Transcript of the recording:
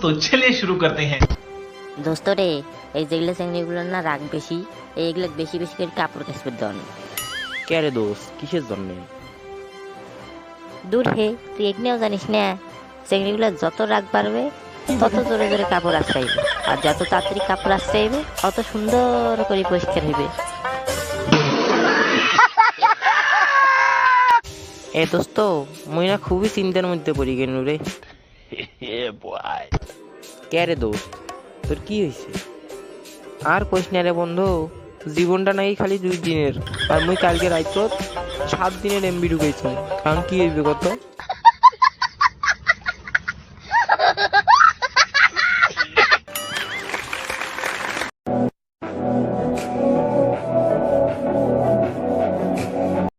तो चलिए शुरू करते हैं। দোস্ত রে, এই যেগুলো চেংড়িগুলোর না রাগ বেশি, এইগুলো বেশি বেশি করে কাপড় কাচবে দন। কে রে দোস্ত, কিসের জন্যে? দূর হে, তুই এখানেও জানিস না, চেংড়িগুলো যত রাগ বাড়বে তত জোরে জোরে কাপড় আশ্রাইবে, আর যত তাড়াতাড়ি কাপড় আশ্রাইবে অত সুন্দর করে পরিষ্কার হইবে। এ দোস্ত, মুই না খুবই চিন্তার মধ্যে পড়ি গেল রে। কে রে দোস্ত, তোর কি হয়েছে? আর কইস না রে বন্ধু, জীবনটা নাকি খালি 2 দিনের, আর মুই কালকে রাইত 7 দিনের এমবি ঢুকেছি। কারণ কি হইবে কত?